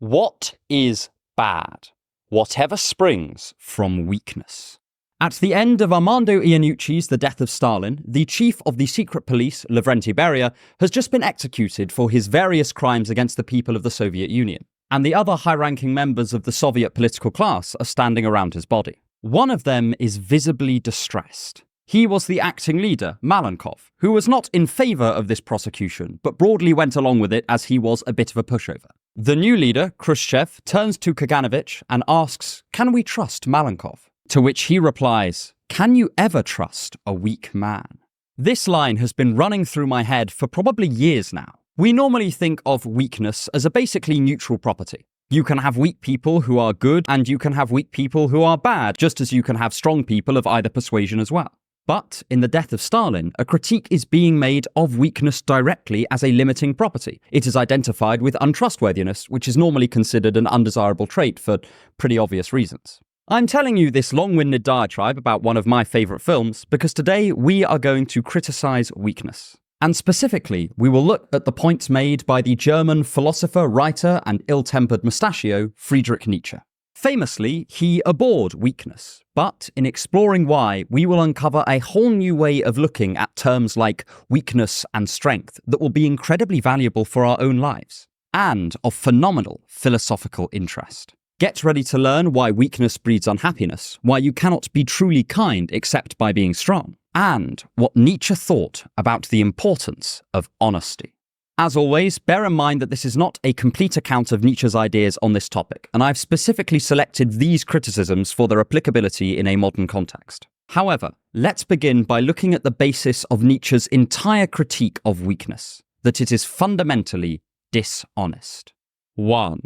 What is bad? Whatever springs from weakness. At the end of Armando Iannucci's The Death of Stalin, the chief of the secret police, Lavrentiy Beria, has just been executed for his various crimes against the people of the Soviet Union, and the other high-ranking members of the Soviet political class are standing around his body. One of them is visibly distressed. He was the acting leader, Malenkov, who was not in favour of this prosecution, but broadly went along with it as he was a bit of a pushover. The new leader, Khrushchev, turns to Kaganovich and asks, "Can we trust Malenkov?" To which he replies, "Can you ever trust a weak man?" This line has been running through my head for probably years now. We normally think of weakness as a basically neutral property. You can have weak people who are good, and you can have weak people who are bad, just as you can have strong people of either persuasion as well. But in The Death of Stalin, a critique is being made of weakness directly as a limiting property. It is identified with untrustworthiness, which is normally considered an undesirable trait for pretty obvious reasons. I'm telling you this long-winded diatribe about one of my favourite films because today we are going to criticise weakness. And specifically, we will look at the points made by the German philosopher, writer, and ill-tempered mustachio, Friedrich Nietzsche. Famously, he abhorred weakness, but in exploring why, we will uncover a whole new way of looking at terms like weakness and strength that will be incredibly valuable for our own lives, and of phenomenal philosophical interest. Get ready to learn why weakness breeds unhappiness, why you cannot be truly kind except by being strong, and what Nietzsche thought about the importance of honesty. As always, bear in mind that this is not a complete account of Nietzsche's ideas on this topic, and I've specifically selected these criticisms for their applicability in a modern context. However, let's begin by looking at the basis of Nietzsche's entire critique of weakness, that it is fundamentally dishonest. 1.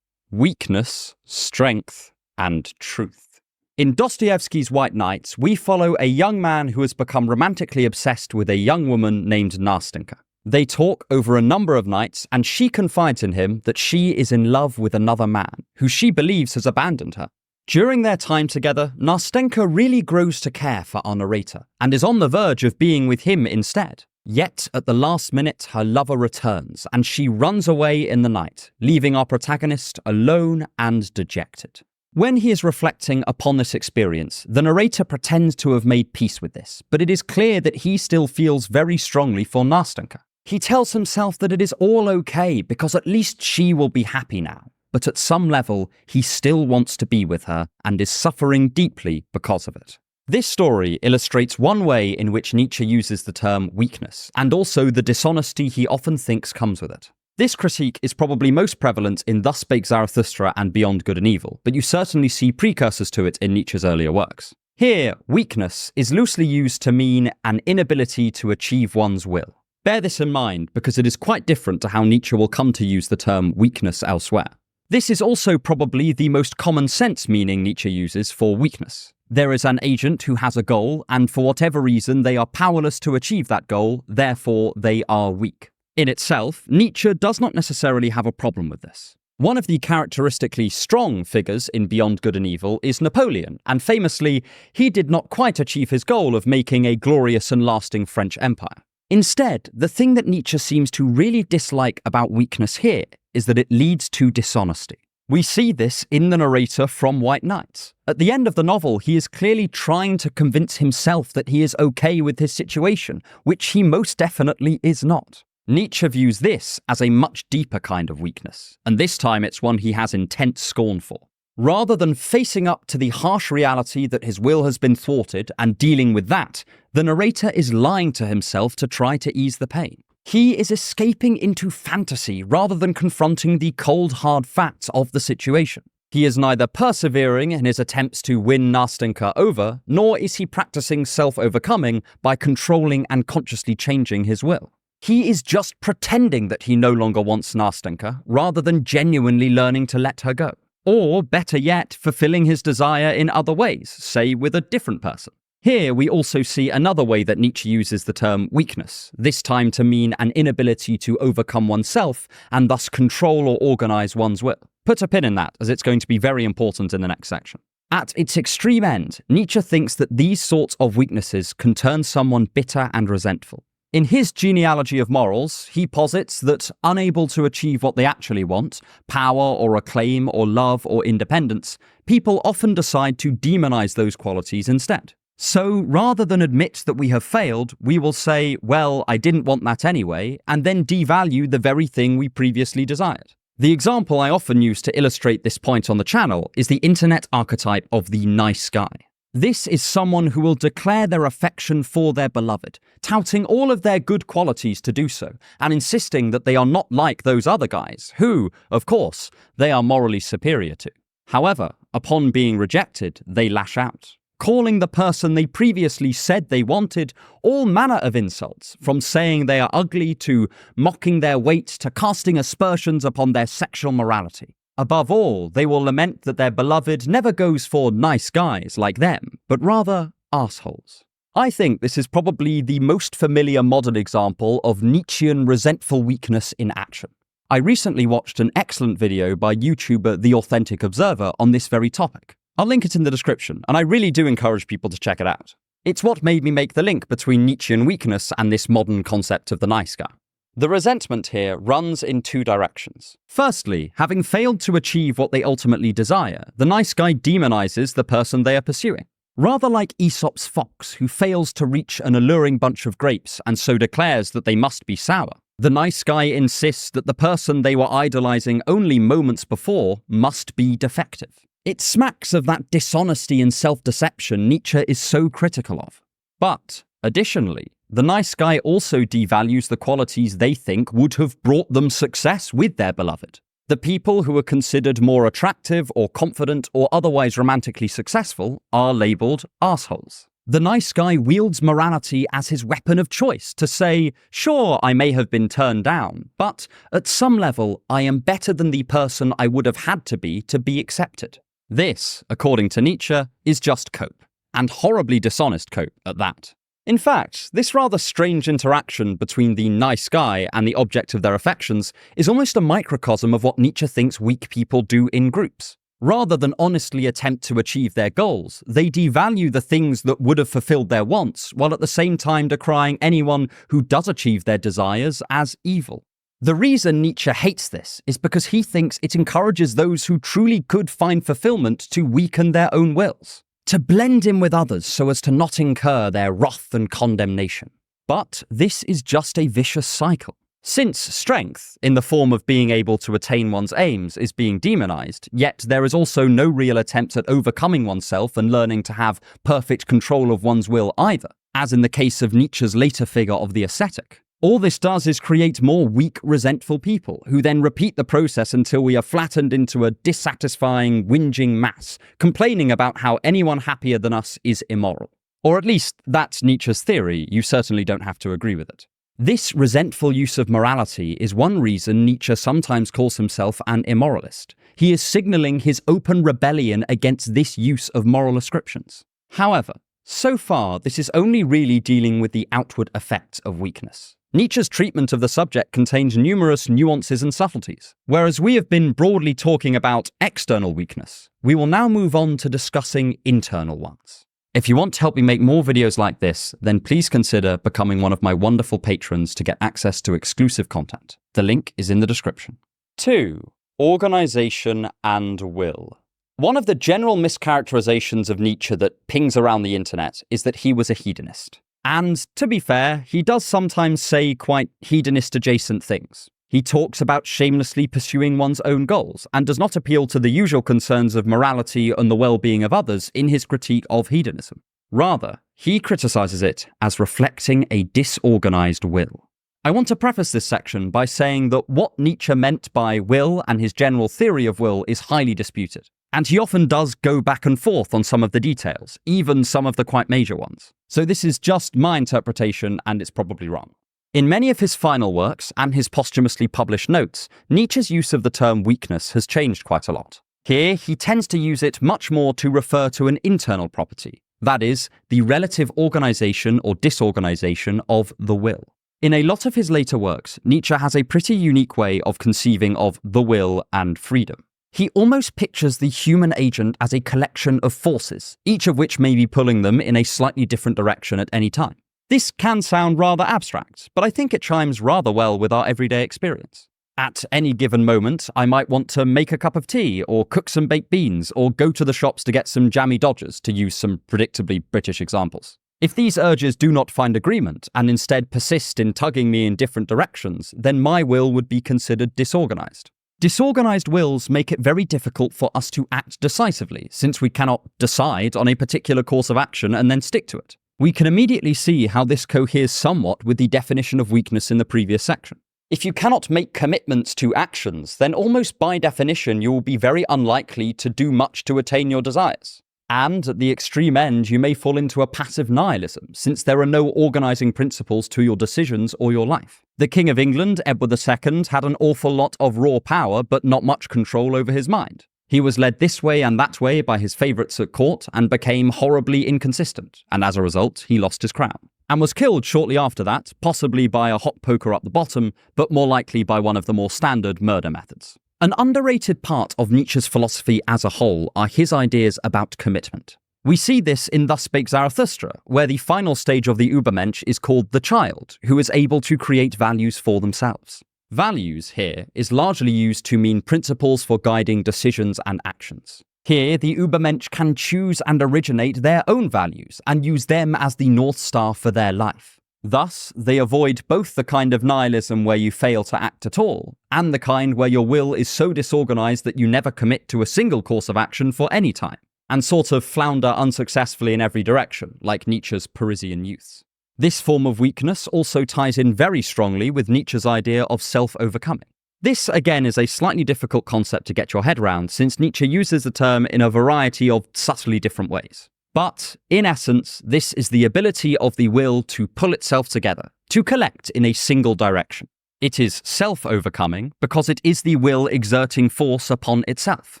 Weakness, strength, and truth. In Dostoevsky's White Nights, we follow a young man who has become romantically obsessed with a young woman named Nastenka. They talk over a number of nights, and she confides in him that she is in love with another man, who she believes has abandoned her. During their time together, Nastenka really grows to care for our narrator, and is on the verge of being with him instead. Yet, at the last minute, her lover returns, and she runs away in the night, leaving our protagonist alone and dejected. When he is reflecting upon this experience, the narrator pretends to have made peace with this, but it is clear that he still feels very strongly for Nastenka. He tells himself that it is all okay because at least she will be happy now, but at some level, he still wants to be with her and is suffering deeply because of it. This story illustrates one way in which Nietzsche uses the term weakness, and also the dishonesty he often thinks comes with it. This critique is probably most prevalent in Thus Spake Zarathustra and Beyond Good and Evil, but you certainly see precursors to it in Nietzsche's earlier works. Here, weakness is loosely used to mean an inability to achieve one's will. Bear this in mind because it is quite different to how Nietzsche will come to use the term weakness elsewhere. This is also probably the most common sense meaning Nietzsche uses for weakness. There is an agent who has a goal, and for whatever reason they are powerless to achieve that goal, therefore they are weak. In itself, Nietzsche does not necessarily have a problem with this. One of the characteristically strong figures in Beyond Good and Evil is Napoleon, and famously, he did not quite achieve his goal of making a glorious and lasting French empire. Instead, the thing that Nietzsche seems to really dislike about weakness here is that it leads to dishonesty. We see this in the narrator from White Nights. At the end of the novel, he is clearly trying to convince himself that he is okay with his situation, which he most definitely is not. Nietzsche views this as a much deeper kind of weakness, and this time it's one he has intense scorn for. Rather than facing up to the harsh reality that his will has been thwarted and dealing with that, the narrator is lying to himself to try to ease the pain. He is escaping into fantasy rather than confronting the cold, hard facts of the situation. He is neither persevering in his attempts to win Nastenka over, nor is he practicing self-overcoming by controlling and consciously changing his will. He is just pretending that he no longer wants Nastenka, rather than genuinely learning to let her go. Or, better yet, fulfilling his desire in other ways, say with a different person. Here we also see another way that Nietzsche uses the term weakness, this time to mean an inability to overcome oneself and thus control or organize one's will. Put a pin in that, as it's going to be very important in the next section. At its extreme end, Nietzsche thinks that these sorts of weaknesses can turn someone bitter and resentful. In his genealogy of morals, he posits that unable to achieve what they actually want, power or acclaim or love or independence, people often decide to demonize those qualities instead. So rather than admit that we have failed, we will say, well, I didn't want that anyway, and then devalue the very thing we previously desired. The example I often use to illustrate this point on the channel is the internet archetype of the nice guy. This is someone who will declare their affection for their beloved, touting all of their good qualities to do so, and insisting that they are not like those other guys, who, of course, they are morally superior to. However, upon being rejected, they lash out, calling the person they previously said they wanted all manner of insults, from saying they are ugly to mocking their weight to casting aspersions upon their sexual morality. Above all, they will lament that their beloved never goes for nice guys like them, but rather assholes. I think this is probably the most familiar modern example of Nietzschean resentful weakness in action. I recently watched an excellent video by YouTuber The Authentic Observer on this very topic. I'll link it in the description, and I really do encourage people to check it out. It's what made me make the link between Nietzsche and weakness and this modern concept of the nice guy. The resentment here runs in two directions. Firstly, having failed to achieve what they ultimately desire, the nice guy demonizes the person they are pursuing. Rather like Aesop's fox, who fails to reach an alluring bunch of grapes and so declares that they must be sour, the nice guy insists that the person they were idolizing only moments before must be defective. It smacks of that dishonesty and self-deception Nietzsche is so critical of. But, additionally, the nice guy also devalues the qualities they think would have brought them success with their beloved. The people who are considered more attractive or confident or otherwise romantically successful are labelled assholes. The nice guy wields morality as his weapon of choice to say, sure, I may have been turned down, but at some level, I am better than the person I would have had to be accepted. This, according to Nietzsche, is just cope, and horribly dishonest cope at that. In fact, this rather strange interaction between the nice guy and the object of their affections is almost a microcosm of what Nietzsche thinks weak people do in groups. Rather than honestly attempt to achieve their goals, they devalue the things that would have fulfilled their wants, while at the same time decrying anyone who does achieve their desires as evil. The reason Nietzsche hates this is because he thinks it encourages those who truly could find fulfillment to weaken their own wills, to blend in with others so as to not incur their wrath and condemnation. But this is just a vicious cycle. Since strength, in the form of being able to attain one's aims, is being demonized, yet there is also no real attempt at overcoming oneself and learning to have perfect control of one's will either, as in the case of Nietzsche's later figure of the ascetic. All this does is create more weak, resentful people, who then repeat the process until we are flattened into a dissatisfying, whinging mass, complaining about how anyone happier than us is immoral. Or at least, that's Nietzsche's theory. You certainly don't have to agree with it. This resentful use of morality is one reason Nietzsche sometimes calls himself an immoralist. He is signaling his open rebellion against this use of moral ascriptions. However, so far, this is only really dealing with the outward effects of weakness. Nietzsche's treatment of the subject contains numerous nuances and subtleties. Whereas we have been broadly talking about external weakness, we will now move on to discussing internal ones. If you want to help me make more videos like this, then please consider becoming one of my wonderful patrons to get access to exclusive content. The link is in the description. 2. Organization and will. One of the general mischaracterizations of Nietzsche that pings around the internet is that he was a hedonist. And, to be fair, he does sometimes say quite hedonist-adjacent things. He talks about shamelessly pursuing one's own goals, and does not appeal to the usual concerns of morality and the well-being of others in his critique of hedonism. Rather, he criticizes it as reflecting a disorganized will. I want to preface this section by saying that what Nietzsche meant by will and his general theory of will is highly disputed. And he often does go back and forth on some of the details, even some of the quite major ones. So this is just my interpretation, and it's probably wrong. In many of his final works and his posthumously published notes, Nietzsche's use of the term weakness has changed quite a lot. Here, he tends to use it much more to refer to an internal property, that is, the relative organization or disorganization of the will. In a lot of his later works, Nietzsche has a pretty unique way of conceiving of the will and freedom. He almost pictures the human agent as a collection of forces, each of which may be pulling them in a slightly different direction at any time. This can sound rather abstract, but I think it chimes rather well with our everyday experience. At any given moment, I might want to make a cup of tea, or cook some baked beans, or go to the shops to get some jammy Dodgers, to use some predictably British examples. If these urges do not find agreement, and instead persist in tugging me in different directions, then my will would be considered disorganized. Disorganized wills make it very difficult for us to act decisively, since we cannot decide on a particular course of action and then stick to it. We can immediately see how this coheres somewhat with the definition of weakness in the previous section. If you cannot make commitments to actions, then almost by definition you will be very unlikely to do much to attain your desires. And at the extreme end, you may fall into a passive nihilism, since there are no organizing principles to your decisions or your life. The King of England, Edward II, had an awful lot of raw power, but not much control over his mind. He was led this way and that way by his favourites at court and became horribly inconsistent, and as a result, he lost his crown. And was killed shortly after that, possibly by a hot poker up the bottom, but more likely by one of the more standard murder methods. An underrated part of Nietzsche's philosophy as a whole are his ideas about commitment. We see this in Thus Spake Zarathustra, where the final stage of the Übermensch is called the child, who is able to create values for themselves. Values here is largely used to mean principles for guiding decisions and actions. Here, the Übermensch can choose and originate their own values and use them as the North Star for their life. Thus, they avoid both the kind of nihilism where you fail to act at all, and the kind where your will is so disorganized that you never commit to a single course of action for any time, and sort of flounder unsuccessfully in every direction, like Nietzsche's Parisian youths. This form of weakness also ties in very strongly with Nietzsche's idea of self-overcoming. This, again, is a slightly difficult concept to get your head around, since Nietzsche uses the term in a variety of subtly different ways. But, in essence, this is the ability of the will to pull itself together, to collect in a single direction. It is self-overcoming because it is the will exerting force upon itself.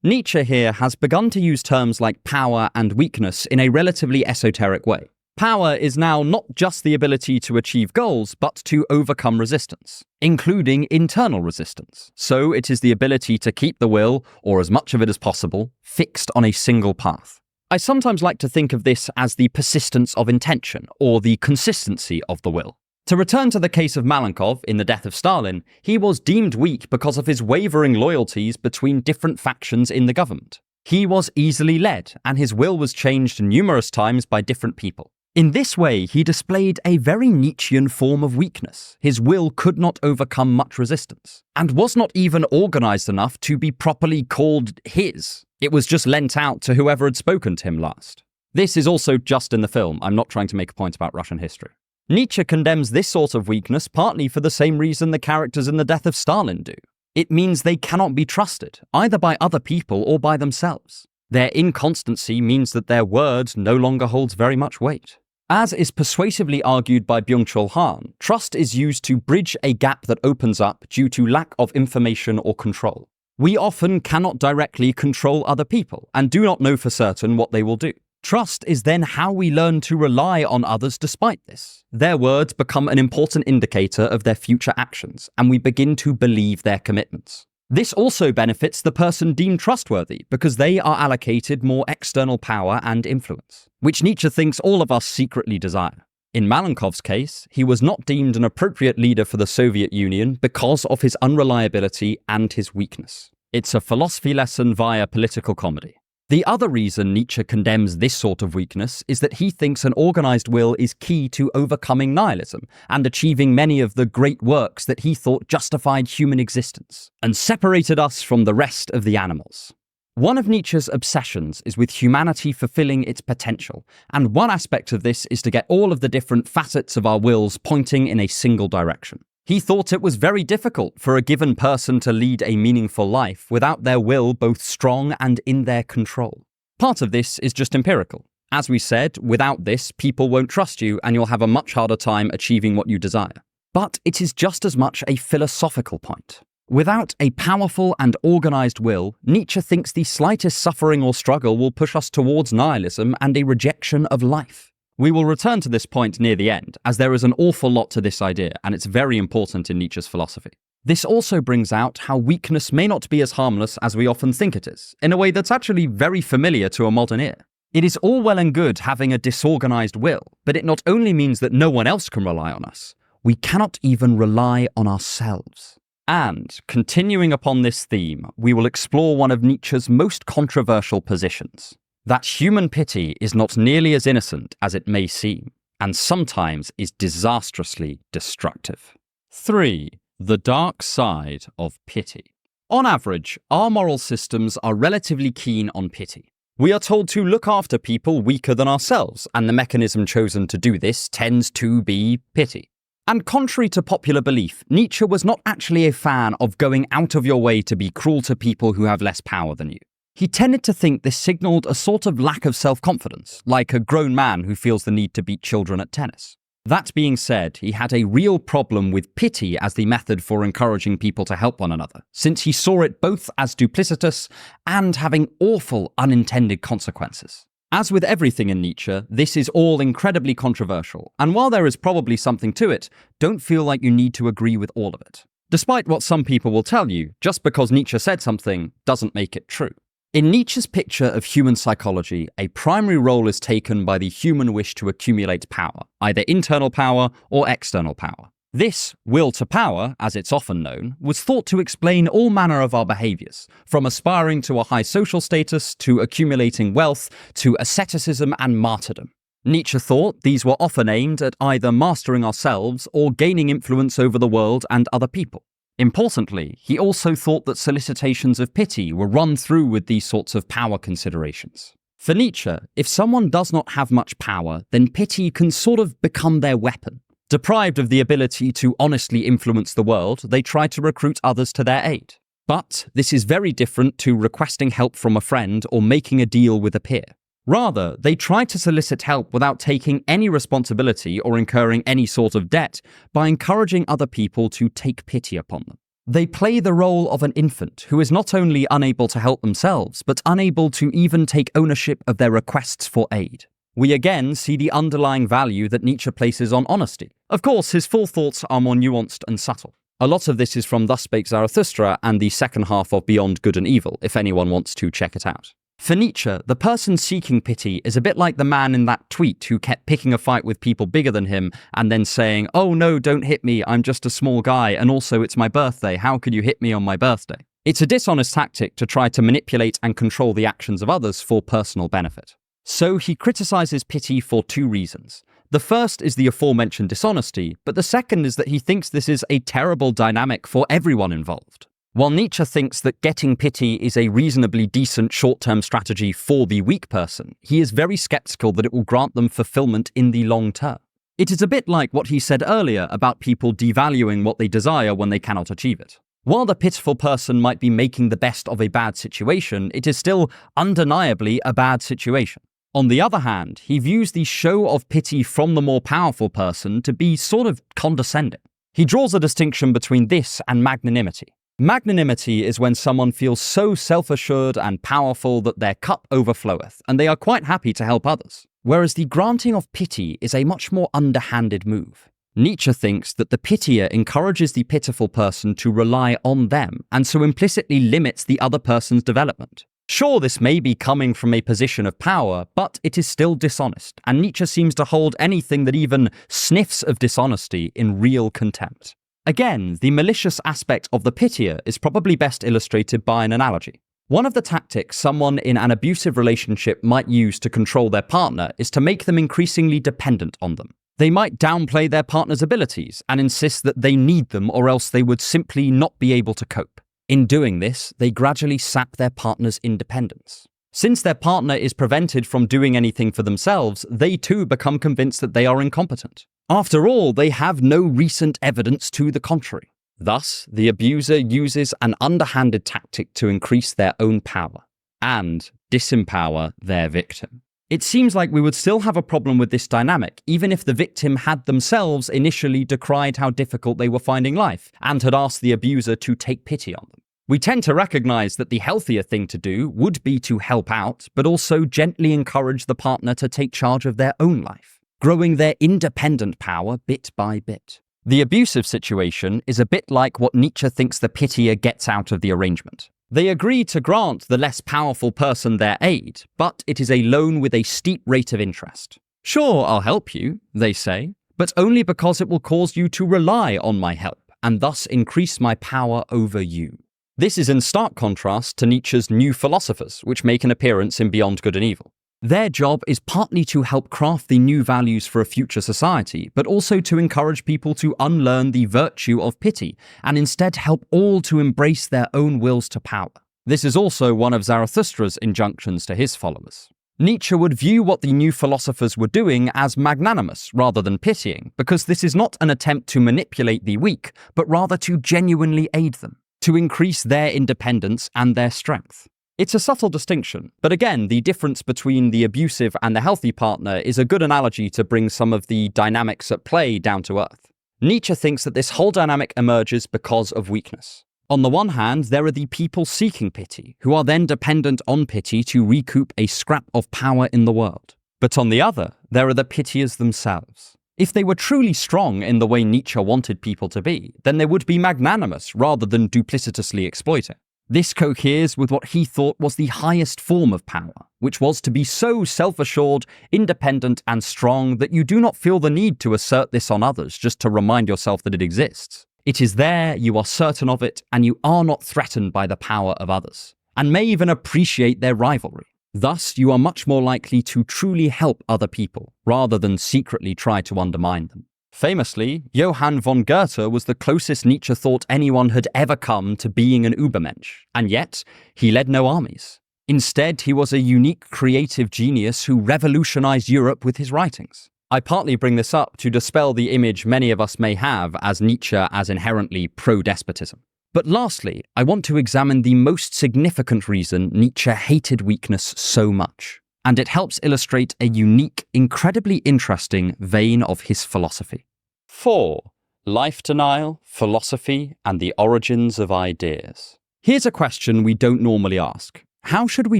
Nietzsche here has begun to use terms like power and weakness in a relatively esoteric way. Power is now not just the ability to achieve goals, but to overcome resistance, including internal resistance. So it is the ability to keep the will, or as much of it as possible, fixed on a single path. I sometimes like to think of this as the persistence of intention, or the consistency of the will. To return to the case of Malenkov in The Death of Stalin, he was deemed weak because of his wavering loyalties between different factions in the government. He was easily led, and his will was changed numerous times by different people. In this way, he displayed a very Nietzschean form of weakness. His will could not overcome much resistance, and was not even organized enough to be properly called his. It was just lent out to whoever had spoken to him last. This is also just in the film. I'm not trying to make a point about Russian history. Nietzsche condemns this sort of weakness partly for the same reason the characters in The Death of Stalin do. It means they cannot be trusted, either by other people or by themselves. Their inconstancy means that their word no longer holds very much weight. As is persuasively argued by Byung-Chul Han, trust is used to bridge a gap that opens up due to lack of information or control. We often cannot directly control other people and do not know for certain what they will do. Trust is then how we learn to rely on others despite this. Their words become an important indicator of their future actions, and we begin to believe their commitments. This also benefits the person deemed trustworthy because they are allocated more external power and influence, which Nietzsche thinks all of us secretly desire. In Malenkov's case, he was not deemed an appropriate leader for the Soviet Union because of his unreliability and his weakness. It's a philosophy lesson via political comedy. The other reason Nietzsche condemns this sort of weakness is that he thinks an organized will is key to overcoming nihilism and achieving many of the great works that he thought justified human existence and separated us from the rest of the animals. One of Nietzsche's obsessions is with humanity fulfilling its potential, and one aspect of this is to get all of the different facets of our wills pointing in a single direction. He thought it was very difficult for a given person to lead a meaningful life without their will both strong and in their control. Part of this is just empirical. As we said, without this, people won't trust you and you'll have a much harder time achieving what you desire. But it is just as much a philosophical point. Without a powerful and organized will, Nietzsche thinks the slightest suffering or struggle will push us towards nihilism and a rejection of life. We will return to this point near the end, as there is an awful lot to this idea, and it's very important in Nietzsche's philosophy. This also brings out how weakness may not be as harmless as we often think it is, in a way that's actually very familiar to a modern ear. It is all well and good having a disorganized will, but it not only means that no one else can rely on us, we cannot even rely on ourselves. And, continuing upon this theme, we will explore one of Nietzsche's most controversial positions, that human pity is not nearly as innocent as it may seem, and sometimes is disastrously destructive. 3. The dark side of pity. On average, our moral systems are relatively keen on pity. We are told to look after people weaker than ourselves, and the mechanism chosen to do this tends to be pity. And contrary to popular belief, Nietzsche was not actually a fan of going out of your way to be cruel to people who have less power than you. He tended to think this signaled a sort of lack of self-confidence, like a grown man who feels the need to beat children at tennis. That being said, he had a real problem with pity as the method for encouraging people to help one another, since he saw it both as duplicitous and having awful unintended consequences. As with everything in Nietzsche, this is all incredibly controversial, and while there is probably something to it, don't feel like you need to agree with all of it. Despite what some people will tell you, just because Nietzsche said something doesn't make it true. In Nietzsche's picture of human psychology, a primary role is taken by the human wish to accumulate power, either internal power or external power. This will to power, as it's often known, was thought to explain all manner of our behaviors, from aspiring to a high social status, to accumulating wealth, to asceticism and martyrdom. Nietzsche thought these were often aimed at either mastering ourselves or gaining influence over the world and other people. Importantly, he also thought that solicitations of pity were run through with these sorts of power considerations. For Nietzsche, if someone does not have much power, then pity can sort of become their weapon. Deprived of the ability to honestly influence the world, they try to recruit others to their aid. But this is very different to requesting help from a friend or making a deal with a peer. Rather, they try to solicit help without taking any responsibility or incurring any sort of debt by encouraging other people to take pity upon them. They play the role of an infant who is not only unable to help themselves, but unable to even take ownership of their requests for aid. We again see the underlying value that Nietzsche places on honesty. Of course, his full thoughts are more nuanced and subtle. A lot of this is from Thus Spake Zarathustra and the second half of Beyond Good and Evil, if anyone wants to check it out. For Nietzsche, the person seeking pity is a bit like the man in that tweet who kept picking a fight with people bigger than him and then saying, "Oh no, don't hit me, I'm just a small guy, and also it's my birthday, how could you hit me on my birthday?" It's a dishonest tactic to try to manipulate and control the actions of others for personal benefit. So he criticizes pity for two reasons. The first is the aforementioned dishonesty, but the second is that he thinks this is a terrible dynamic for everyone involved. While Nietzsche thinks that getting pity is a reasonably decent short-term strategy for the weak person, he is very skeptical that it will grant them fulfillment in the long term. It is a bit like what he said earlier about people devaluing what they desire when they cannot achieve it. While the pitiful person might be making the best of a bad situation, it is still undeniably a bad situation. On the other hand, he views the show of pity from the more powerful person to be sort of condescending. He draws a distinction between this and magnanimity. Magnanimity is when someone feels so self-assured and powerful that their cup overfloweth, and they are quite happy to help others. Whereas the granting of pity is a much more underhanded move. Nietzsche thinks that the pitier encourages the pitiful person to rely on them, and so implicitly limits the other person's development. Sure, this may be coming from a position of power, but it is still dishonest, and Nietzsche seems to hold anything that even sniffs of dishonesty in real contempt. Again, the malicious aspect of the pitier is probably best illustrated by an analogy. One of the tactics someone in an abusive relationship might use to control their partner is to make them increasingly dependent on them. They might downplay their partner's abilities and insist that they need them or else they would simply not be able to cope. In doing this, they gradually sap their partner's independence. Since their partner is prevented from doing anything for themselves, they too become convinced that they are incompetent. After all, they have no recent evidence to the contrary. Thus, the abuser uses an underhanded tactic to increase their own power and disempower their victim. It seems like we would still have a problem with this dynamic, even if the victim had themselves initially decried how difficult they were finding life and had asked the abuser to take pity on them. We tend to recognize that the healthier thing to do would be to help out, but also gently encourage the partner to take charge of their own life, growing their independent power bit by bit. The abusive situation is a bit like what Nietzsche thinks the pitier gets out of the arrangement. They agree to grant the less powerful person their aid, but it is a loan with a steep rate of interest. Sure, I'll help you, they say, but only because it will cause you to rely on my help, and thus increase my power over you. This is in stark contrast to Nietzsche's new philosophers, which make an appearance in Beyond Good and Evil. Their job is partly to help craft the new values for a future society, but also to encourage people to unlearn the virtue of pity, and instead help all to embrace their own wills to power. This is also one of Zarathustra's injunctions to his followers. Nietzsche would view what the new philosophers were doing as magnanimous rather than pitying, because this is not an attempt to manipulate the weak, but rather to genuinely aid them, to increase their independence and their strength. It's a subtle distinction, but again, the difference between the abusive and the healthy partner is a good analogy to bring some of the dynamics at play down to earth. Nietzsche thinks that this whole dynamic emerges because of weakness. On the one hand, there are the people seeking pity, who are then dependent on pity to recoup a scrap of power in the world. But on the other, there are the pitiers themselves. If they were truly strong in the way Nietzsche wanted people to be, then they would be magnanimous rather than duplicitously exploiting. This coheres with what he thought was the highest form of power, which was to be so self-assured, independent, and strong that you do not feel the need to assert this on others just to remind yourself that it exists. It is there, you are certain of it, and you are not threatened by the power of others, and may even appreciate their rivalry. Thus, you are much more likely to truly help other people, rather than secretly try to undermine them. Famously, Johann von Goethe was the closest Nietzsche thought anyone had ever come to being an Übermensch, and yet, he led no armies. Instead, he was a unique creative genius who revolutionized Europe with his writings. I partly bring this up to dispel the image many of us may have as Nietzsche as inherently pro-despotism. But lastly, I want to examine the most significant reason Nietzsche hated weakness so much. And it helps illustrate a unique, incredibly interesting vein of his philosophy. 4. Life denial, philosophy, and the origins of ideas. Here's a question we don't normally ask. How should we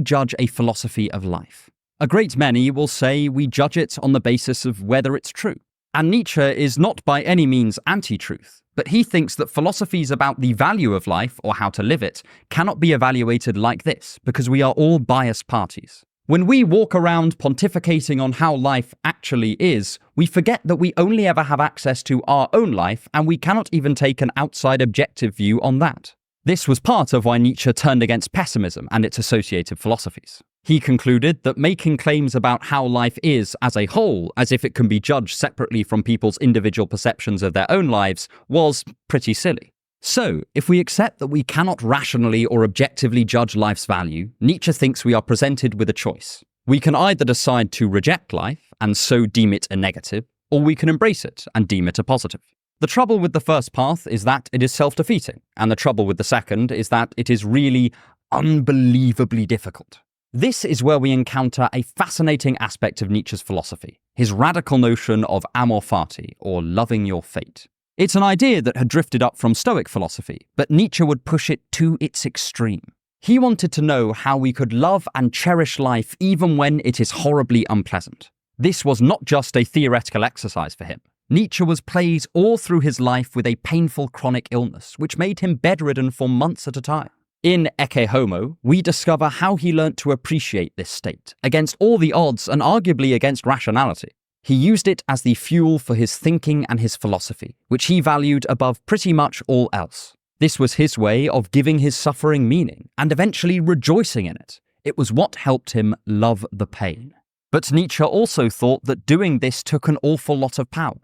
judge a philosophy of life? A great many will say we judge it on the basis of whether it's true. And Nietzsche is not by any means anti-truth, but he thinks that philosophies about the value of life, or how to live it, cannot be evaluated like this, because we are all biased parties. When we walk around pontificating on how life actually is, we forget that we only ever have access to our own life, and we cannot even take an outside objective view on that. This was part of why Nietzsche turned against pessimism and its associated philosophies. He concluded that making claims about how life is as a whole, as if it can be judged separately from people's individual perceptions of their own lives, was pretty silly. So, if we accept that we cannot rationally or objectively judge life's value, Nietzsche thinks we are presented with a choice. We can either decide to reject life, and so deem it a negative, or we can embrace it and deem it a positive. The trouble with the first path is that it is self-defeating, and the trouble with the second is that it is really unbelievably difficult. This is where we encounter a fascinating aspect of Nietzsche's philosophy, his radical notion of amor fati, or loving your fate. It's an idea that had drifted up from Stoic philosophy, but Nietzsche would push it to its extreme. He wanted to know how we could love and cherish life even when it is horribly unpleasant. This was not just a theoretical exercise for him. Nietzsche was plagued all through his life with a painful chronic illness, which made him bedridden for months at a time. In Ecce Homo, we discover how he learnt to appreciate this state, against all the odds and arguably against rationality. He used it as the fuel for his thinking and his philosophy, which he valued above pretty much all else. This was his way of giving his suffering meaning, and eventually rejoicing in it. It was what helped him love the pain. But Nietzsche also thought that doing this took an awful lot of power.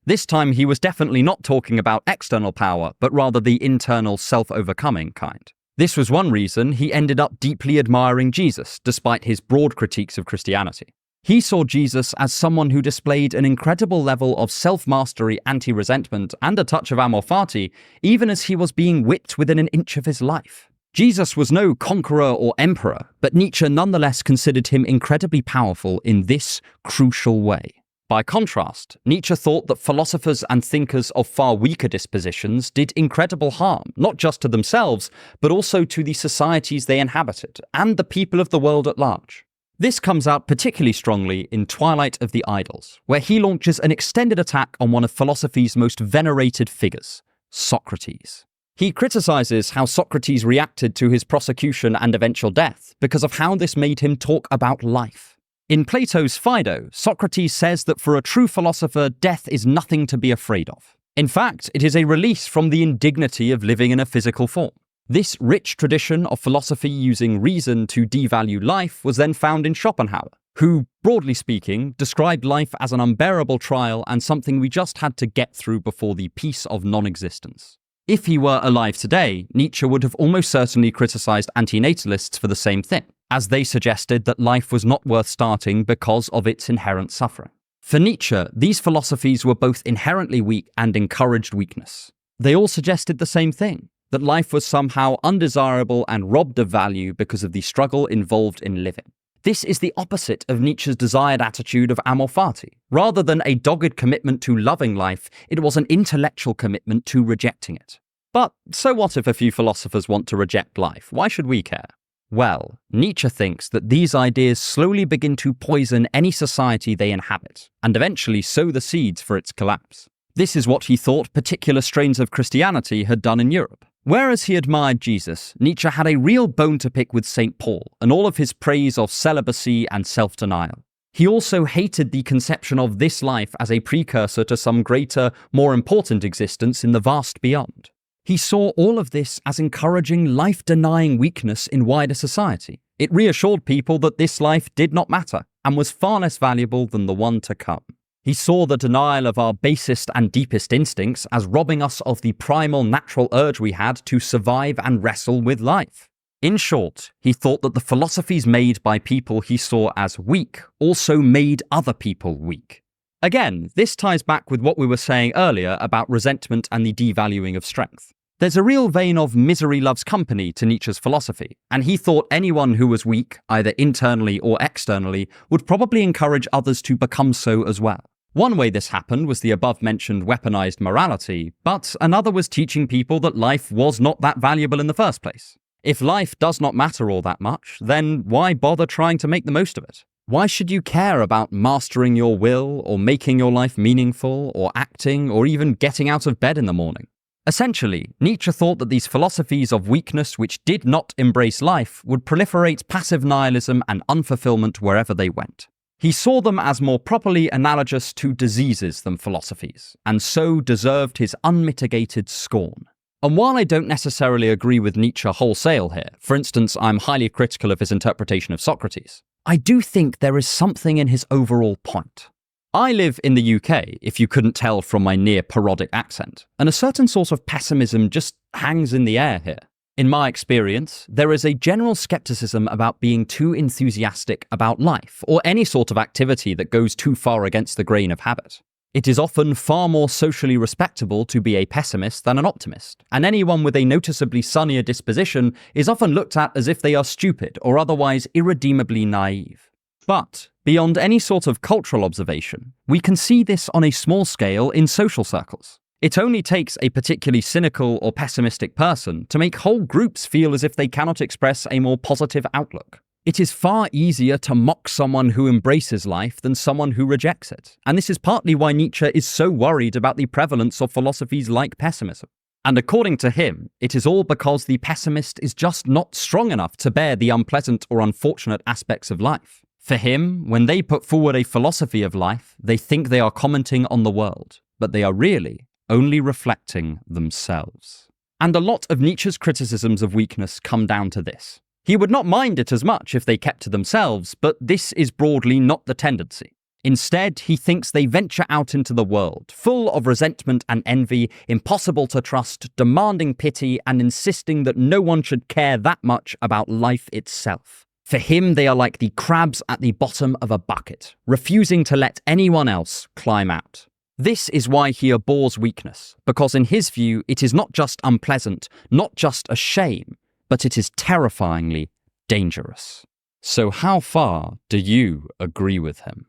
This time he was definitely not talking about external power, but rather the internal self-overcoming kind. This was one reason he ended up deeply admiring Jesus, despite his broad critiques of Christianity. He saw Jesus as someone who displayed an incredible level of self-mastery, anti-resentment, and a touch of amor fati, even as he was being whipped within an inch of his life. Jesus was no conqueror or emperor, but Nietzsche nonetheless considered him incredibly powerful in this crucial way. By contrast, Nietzsche thought that philosophers and thinkers of far weaker dispositions did incredible harm, not just to themselves, but also to the societies they inhabited, and the people of the world at large. This comes out particularly strongly in Twilight of the Idols, where he launches an extended attack on one of philosophy's most venerated figures, Socrates. He criticizes how Socrates reacted to his prosecution and eventual death because of how this made him talk about life. In Plato's Phaedo, Socrates says that for a true philosopher, death is nothing to be afraid of. In fact, it is a release from the indignity of living in a physical form. This rich tradition of philosophy using reason to devalue life was then found in Schopenhauer, who, broadly speaking, described life as an unbearable trial and something we just had to get through before the peace of non-existence. If he were alive today, Nietzsche would have almost certainly criticized antinatalists for the same thing, as they suggested that life was not worth starting because of its inherent suffering. For Nietzsche, these philosophies were both inherently weak and encouraged weakness. They all suggested the same thing, that life was somehow undesirable and robbed of value because of the struggle involved in living. This is the opposite of Nietzsche's desired attitude of amor fati. Rather than a dogged commitment to loving life, it was an intellectual commitment to rejecting it. But so what if a few philosophers want to reject life? Why should we care? Well, Nietzsche thinks that these ideas slowly begin to poison any society they inhabit, and eventually sow the seeds for its collapse. This is what he thought particular strains of Christianity had done in Europe. Whereas he admired Jesus, Nietzsche had a real bone to pick with St. Paul and all of his praise of celibacy and self-denial. He also hated the conception of this life as a precursor to some greater, more important existence in the vast beyond. He saw all of this as encouraging life-denying weakness in wider society. It reassured people that this life did not matter and was far less valuable than the one to come. He saw the denial of our basest and deepest instincts as robbing us of the primal natural urge we had to survive and wrestle with life. In short, he thought that the philosophies made by people he saw as weak also made other people weak. Again, this ties back with what we were saying earlier about resentment and the devaluing of strength. There's a real vein of misery loves company to Nietzsche's philosophy, and he thought anyone who was weak, either internally or externally, would probably encourage others to become so as well. One way this happened was the above-mentioned weaponized morality, but another was teaching people that life was not that valuable in the first place. If life does not matter all that much, then why bother trying to make the most of it? Why should you care about mastering your will, or making your life meaningful, or acting, or even getting out of bed in the morning? Essentially, Nietzsche thought that these philosophies of weakness which did not embrace life would proliferate passive nihilism and unfulfillment wherever they went. He saw them as more properly analogous to diseases than philosophies, and so deserved his unmitigated scorn. And while I don't necessarily agree with Nietzsche wholesale here, for instance, I'm highly critical of his interpretation of Socrates, I do think there is something in his overall point. I live in the UK, if you couldn't tell from my near-parodic accent, and a certain sort of pessimism just hangs in the air here. In my experience, there is a general skepticism about being too enthusiastic about life, or any sort of activity that goes too far against the grain of habit. It is often far more socially respectable to be a pessimist than an optimist, and anyone with a noticeably sunnier disposition is often looked at as if they are stupid or otherwise irredeemably naive. But, beyond any sort of cultural observation, we can see this on a small scale in social circles. It only takes a particularly cynical or pessimistic person to make whole groups feel as if they cannot express a more positive outlook. It is far easier to mock someone who embraces life than someone who rejects it, and this is partly why Nietzsche is so worried about the prevalence of philosophies like pessimism. And according to him, it is all because the pessimist is just not strong enough to bear the unpleasant or unfortunate aspects of life. For him, when they put forward a philosophy of life, they think they are commenting on the world, but they are really only reflecting themselves. And a lot of Nietzsche's criticisms of weakness come down to this. He would not mind it as much if they kept to themselves, but this is broadly not the tendency. Instead, he thinks they venture out into the world, full of resentment and envy, impossible to trust, demanding pity, and insisting that no one should care that much about life itself. For him, they are like the crabs at the bottom of a bucket, refusing to let anyone else climb out. This is why he abhors weakness, because in his view, it is not just unpleasant, not just a shame, but it is terrifyingly dangerous. So how far do you agree with him?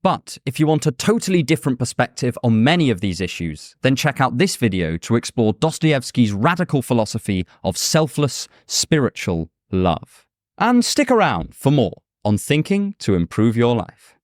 But if you want a totally different perspective on many of these issues, then check out this video to explore Dostoevsky's radical philosophy of selfless, spiritual love. And stick around for more on thinking to improve your life.